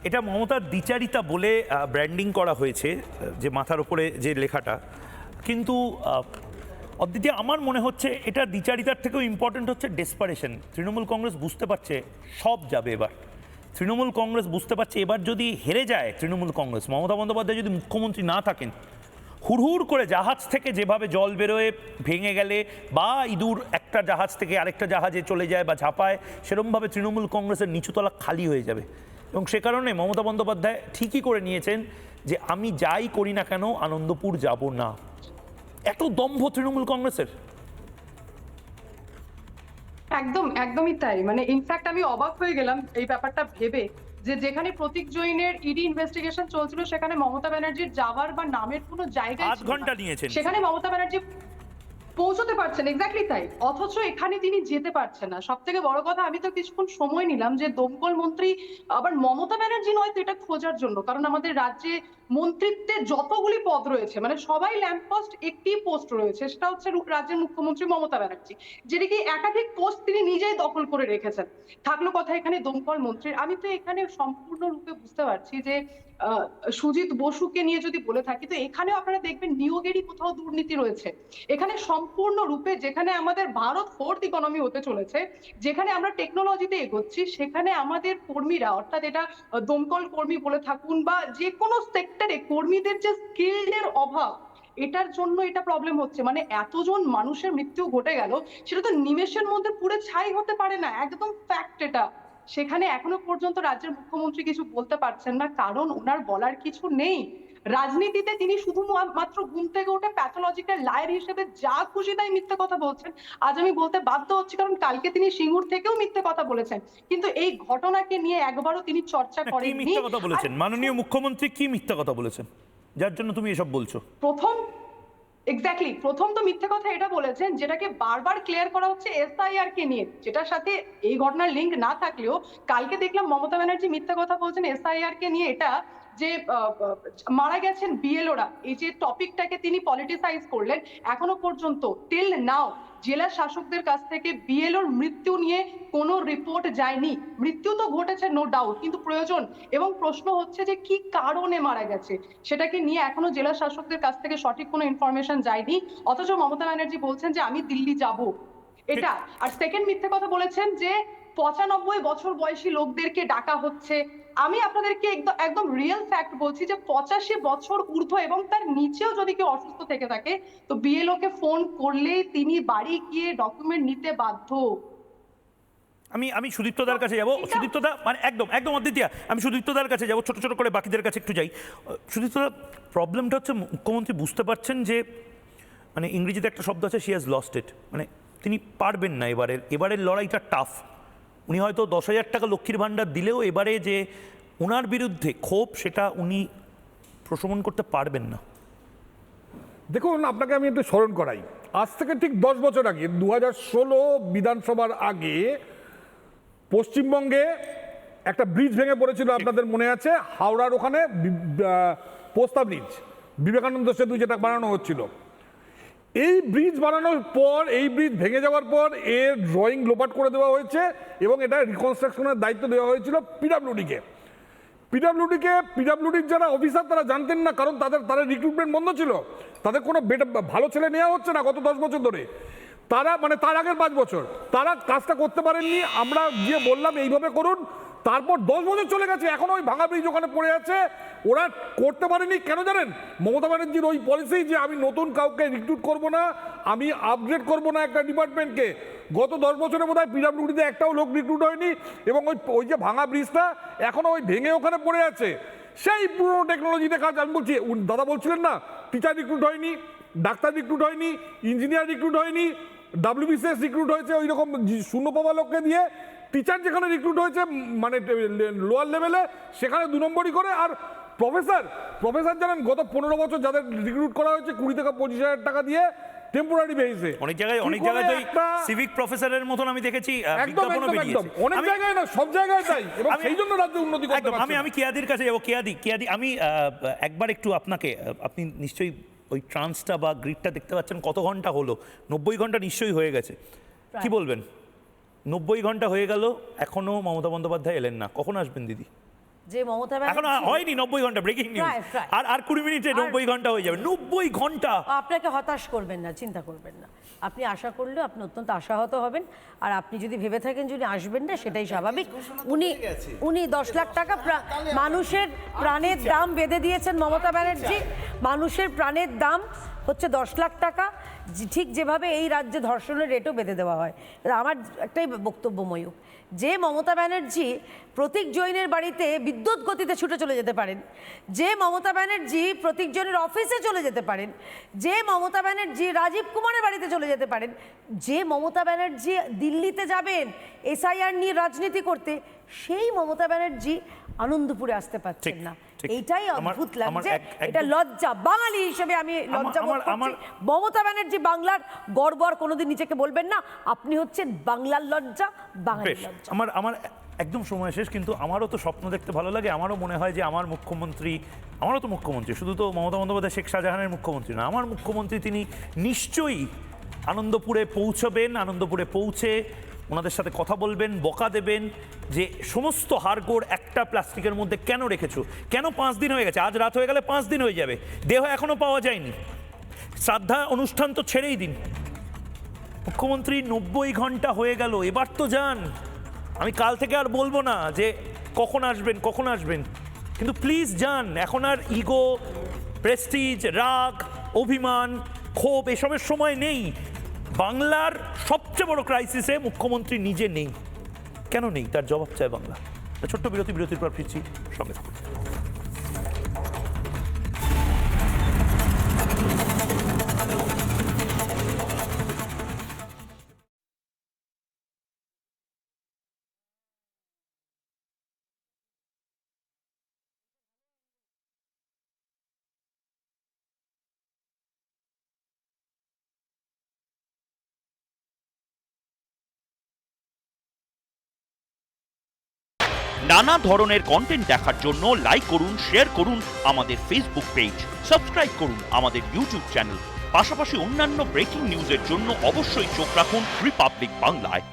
এটা মমতার দ্বিচারিতা বলে ব্র্যান্ডিং করা হয়েছে, যে মাথার ওপরে যে লেখাটা, কিন্তু অদ্বিতীয় আমার মনে হচ্ছে এটা দ্বিচারিতার থেকেও ইম্পর্টেন্ট হচ্ছে ডেসপারেশন। তৃণমূল কংগ্রেস বুঝতে পারছে সব যাবে এবার। তৃণমূল কংগ্রেস বুঝতে পারছে এবার যদি হেরে যায় তৃণমূল কংগ্রেস, মমতা বন্দ্যোপাধ্যায় যদি মুখ্যমন্ত্রী না থাকেন, হুড়হুড় করে জাহাজ থেকে যেভাবে জল বেরোয় ভেঙে গেলে, বা ইঁদুর একটা জাহাজ থেকে আরেকটা জাহাজে চলে যায় বা ঝাঁপায়, সেরকমভাবে তৃণমূল কংগ্রেসের নিচুতলা খালি হয়ে যাবে। এবং সে কারণে মমতা বন্দ্যোপাধ্যায় ঠিকই করে নিয়েছেন যে আমি যাই করি না কেন আনন্দপুর যাব না। এত দম্ভ তৃণমূল কংগ্রেসের। একদমই তাই। মানে ইনফ্যাক্ট আমি অবাক হয়ে গেলাম এই ব্যাপারটা ভেবে, যে যেখানে প্রতীক জৈনের ইডি ইনভেস্টিগেশন চলছিল সেখানে মমতা ব্যানার্জির যাওয়ার বা নামের কোনো জায়গা 8 ঘন্টা নিয়েছেন, সেখানে মমতা ব্যানার্জি পৌঁছতে পারছেন। এক্স্যাক্টলি তাই। অথচ এখানে তিনি যেতে পারছেন না। সব থেকে বড় কথা, আমি তো কিছুক্ষণ সময় নিলাম যে দমকল মন্ত্রী আবার মমতা ব্যানার্জি নয় তো এটা খোঁজার জন্য, কারণ আমাদের রাজ্যে মন্ত্রিত্বে যতগুলি পদ রয়েছে মানে সবাই ল্যাম্প পোস্ট, একটি পোস্ট রয়েছে, সেটা হচ্ছে রাজ্যের মুখ্যমন্ত্রী মমতা ব্যানার্জি, যেটিকে একাধিক পোস্ট তিনি নিজেই দখল করে রেখেছেন। থাকলো কথা এখানে দমকল মন্ত্রীর। আমি তো এখানে সম্পূর্ণরূপে বুঝতে পারছি যে সুজিত বসুকে নিয়ে যদি বলে থাকি, তো এখানেও আপনারা দেখবেন নিয়োগেরই কোথাও দুর্নীতি রয়েছে। এখানে সম্পূর্ণরূপে যেখানে আমাদের ভারত ফোর্থ ইকোনমি হতে চলেছে, যেখানে আমরা টেকনোলজিতে এগোচ্ছি, সেখানে আমাদের কর্মীরা, অর্থাৎ এটা দমকল কর্মী বলে থাকুন বা যে কোনো সেক্টরে কর্মীদের যে স্কিলড অভাব, এটার জন্য এটা প্রবলেম হচ্ছে। মানে এতজন মানুষের মৃত্যু ঘটে গেল, সেটা তো নিমেষের মধ্যে পুরো ছাই হতে পারে না, একদম ফ্যাক্ট এটা। সেখানে এখনো পর্যন্ত রাজ্যের মুখ্যমন্ত্রী কিছু বলতে পারছেন না, কারণ ওনার বলার কিছু নেই। রাজনীতিতে তিনি শুধুমাত্র ঘুম থেকে উঠে প্যাথোলজিক্যাল লায়ার হিসেবে যা খুশি তাই মিথ্যে কথা বলছেন। আজ আমি বলতে বাধ্য হচ্ছি, কারণ কালকে তিনি সিঙ্গুর থেকেও মিথ্যে কথা বলেছেন, কিন্তু এই ঘটনাকে নিয়ে একবারও তিনি চর্চা কি করেননি। মিথ্যা কথা বলেছেন মাননীয় মুখ্যমন্ত্রী? কি মিথ্যা কথা বলেছেন যার জন্য তুমি এসব বলছো? প্রথম তো মিথ্যে কথা এটা বলেছেন, যেটাকে বারবার ক্লিয়ার করা হচ্ছে এসআইআর কে নিয়ে, যেটার সাথে এই ঘটনার লিঙ্ক না থাকলেও কালকে দেখলাম মমতা ব্যানার্জি মিথ্যে কথা বলছেন এসআইআর কে নিয়ে, এটা যে মারা গেছেন বিএলওরা, এই যে টপিকটাকে তিনি পলিটিসাইজ করলেন। এখনো পর্যন্ত টিল নাও জেলা শাসকদের কাছ থেকে বিএলওর মৃত্যু নিয়ে কোনো রিপোর্ট যায়নি। মৃত্যু তো ঘটেছে নো ডাউট, কিন্তু প্রয়োজন এবং প্রশ্ন হচ্ছে যে কি কারণে মারা গেছে সেটাকে নিয়ে এখনো জেলা শাসকদের কাছ থেকে সঠিক কোনো ইনফরমেশন যায়নি। অথচ মমতা ব্যানার্জি বলছেন যে আমি দিল্লি যাব, এটা। আর সেকেন্ড মিথ্যে কথা বলেছেন যে 95 বছর বয়সী লোকদেরকে ডাকা হচ্ছে। আমি আপনাদেরকে একদম রিয়েল ফ্যাক্ট বলছি যে 85 বছর ঊর্ধ্ব এবং তার নিচেও যদি কেউ অসুস্থ থেকে থাকে, তো বিএলও কে ফোন করলেই তিনি বাড়ি গিয়ে ডকুমেন্ট নিতে বাধ্য। আমি সুদীপ্তদার কাছে যাব। সুদীপ্তদা মানে একদম অদ্বিতীয়া, আমি সুদীপ্তদার কাছে যাব, ছোট ছোট করে বাকিদের কাছে একটু যাই। সুদীপ্তদা, প্রবলেমটা হচ্ছে মুখ্যমন্ত্রী বুঝতে পারছেন যে মানে ইংরেজিতে একটা শব্দ আছে, শি হ্যাজ লস্ট ইট, মানে তিনি পারবেন না এবারের লড়াইটা টাফ। উনি হয়তো 10,000 টাকা লক্ষ্মীর ভাণ্ডার দিলেও এবারে যে ওনার বিরুদ্ধে ক্ষোভ, সেটা উনি প্রশমন করতে পারবেন না। দেখুন, আপনাকে আমি একটু স্মরণ করাই, আজ থেকে ঠিক 10 বছর আগে 2016 বিধানসভার আগে পশ্চিমবঙ্গে একটা ব্রিজ ভেঙে পড়েছিল, আপনাদের মনে আছে, হাওড়ার ওখানে পোস্তা ব্রিজ, বিবেকানন্দ সেতু যেটা বানানো হচ্ছিল। এই ব্রিজ বানানোর পর, এই ব্রিজ ভেঙে যাওয়ার পর এর ড্রয়িং লোপাট করে দেওয়া হয়েছে এবং এটা রিকনস্ট্রাকশনের দায়িত্ব দেওয়া হয়েছিল পিডাব্লিউডিকে। পিডাব্লিউডির যারা অফিসার তারা জানতেন না, কারণ তাদের রিক্রুটমেন্ট বন্ধ ছিল, তাদের কোনো ভালো ছেলে নেওয়া হচ্ছে না গত 10 বছর ধরে। তারা মানে তার আগের 5 বছর তারা কাজটা করতে পারেননি। আমরা গিয়ে বললাম এইভাবে করুন, তারপর 10 বছর চলে গেছে, এখন ওই ভাঙা ব্রিজ ওখানে পড়ে আছে। ওরা করতে পারেনি কেন জানেন? মমতা ব্যানার্জির ওই পলিসি যে আমি নতুন কাউকে রিক্রুট করব না, আমি আপগ্রেড করব না একটা ডিপার্টমেন্টকে। গত 10 বছরে বোধ হয় পিডাব্লিউডিতে একটাও লোক রিক্রুট হয়নি এবং ওই যে ভাঙা ব্রিজটা এখনো ওই ভেঙে ওখানে পড়ে আছে। সেই পুরো টেকনোলজিতে কাজ। আমি বলছি, দাদা বলছিলেন না টিচার রিক্রুট হয়নি, ডাক্তার রিক্রুট হয়নি, ইঞ্জিনিয়ার রিক্রুট হয়নি, WBCS রিক্রুট হয়েছে ওই রকম শূন্য পাওয়া লোককে দিয়ে। টিচার যেখানে রিক্রুট হয়েছে মানে লোয়ার লেভেলে, সেখানে 2 নম্বরই করে। আর প্রফেসর জানেন গত 15 বছর যাদের রিক্রুট করা হয়েছে 20 থেকে 25,000 টাকা দিয়ে টেম্পোরারি বেসিসে। অনেক জায়গায় তো সিভিক প্রফেসরের মতন আমি দেখেছি বিজ্ঞাপনও বেরিয়েছে। অনেক জায়গায় না, সব জায়গায় তাই, এবং সেই জন্য রাজ্য উন্নতি করতে পারছে। আমি কিয়াদির কাছে যাব। কিয়াদি, আমি একবার একটু আপনি নিশ্চয়ই ওই ট্রান্সটা বা গ্রিডটা দেখতে পাচ্ছেন, কত ঘন্টা হলো? 90 ঘন্টা নিশ্চয়ই হয়ে গেছে। কি বলবেন? 90 ঘন্টা হয়ে গেল, এখনো মমতা বন্দ্যোপাধ্যায় এলেন না, কখন আসবেন দিদি? যে মমতা এখন ব্যানার্জি হয়নি 90 ঘন্টা, ব্রেকিং নিউজ। প্রায়। আর 20 মিনিটে 90 ঘন্টা হয়ে যাবে। 90 ঘন্টা। আপনাকে হতাশ করবেন না, চিন্তা করবেন না। আপনি আশা করলেও আপনি অত্যন্ত আশাহত হবেন। আর আপনি যদি ভেবে থাকেন যদি আসবেন না, সেটাই স্বাভাবিক। উনি 10 লাখ টাকা মানুষের প্রাণের দাম বেঁধে দিয়েছেন মমতা ব্যানার্জি। মানুষের প্রাণের দাম হচ্ছে 10 লাখ টাকা, ঠিক যেভাবে এই রাজ্যে ধর্ষণের রেটও বেঁধে দেওয়া হয়। আমার একটাই বক্তব্য ময়ূক, যে মমতা ব্যানার্জি প্রতীক জৈনের বাড়িতে বিদ্যুৎ গতিতে ছুটে চলে যেতে পারেন, যে মমতা ব্যানার্জি প্রতীক জৈনের অফিসে চলে যেতে পারেন, যে মমতা ব্যানার্জি রাজীব কুমারের বাড়িতে চলে যেতে পারেন, যে মমতা ব্যানার্জি দিল্লিতে যাবেন এসআইআর নিয়ে রাজনীতি করতে, সেই মমতা ব্যানার্জি আনন্দপুরে আসতে পারছেন না। এইটাই অদ্ভুত লাগছে, এটা লজ্জা। বাঙালি হিসেবে আমি লজ্জা বোধ করছি। মমতা ব্যানার্জি বাংলার গর্ব আর কোনোদিন নিজেকে বলবেন না। আপনি হচ্ছেন বাংলার লজ্জা, বাঙালির লজ্জা। আমার একদম সময় শেষ, কিন্তু আমারও তো স্বপ্ন দেখতে ভালো লাগে। আমারও মনে হয় যে আমারও তো মুখ্যমন্ত্রী, শুধু তো মমতা বন্দ্যোপাধ্যায় শেখ শাহজাহানের মুখ্যমন্ত্রী না, আমার মুখ্যমন্ত্রী তিনি নিশ্চয়ই আনন্দপুরে পৌঁছবেন। আনন্দপুরে পৌঁছে ওনাদের সাথে কথা বলবেন, বকা দেবেন যে সমস্ত হাড়গোড় একটা প্লাস্টিকের মধ্যে কেন রেখেছো, কেন 5 দিন হয়ে গেছে, আজ রাত হয়ে গেলে 5 দিন হয়ে যাবে, দেহ এখনো পাওয়া যায়নি, শ্রাদ্ধা অনুষ্ঠান তো ছেড়েই দিন। মুখ্যমন্ত্রী 90 ঘন্টা হয়ে গেল, এবার তো যান। আমি কাল থেকে আর বলবো না যে কখন আসবেন, কিন্তু প্লিজ যান। এখন আর ইগো, প্রেস্টিজ, রাগ, অভিমান, ক্ষোভ এসবের সময় নেই। বাংলার সবচেয়ে বড় ক্রাইসিসে মুখ্যমন্ত্রী নিজে নেই। কেন নেই তার জবাব চায় বাংলা। ছোট্ট বিরতির পর ফিরছি, সঙ্গে থাকুন। নানা ধরনের কন্টেন্ট দেখার জন্য লাইক করুন, শেয়ার করুন আমাদের ফেসবুক পেজ, সাবস্ক্রাইব করুন আমাদের ইউটিউব চ্যানেল। পাশাপাশি অন্যান্য ব্রেকিং নিউজের জন্য অবশ্যই চোখ রাখুন রিপাবলিক বাংলায়।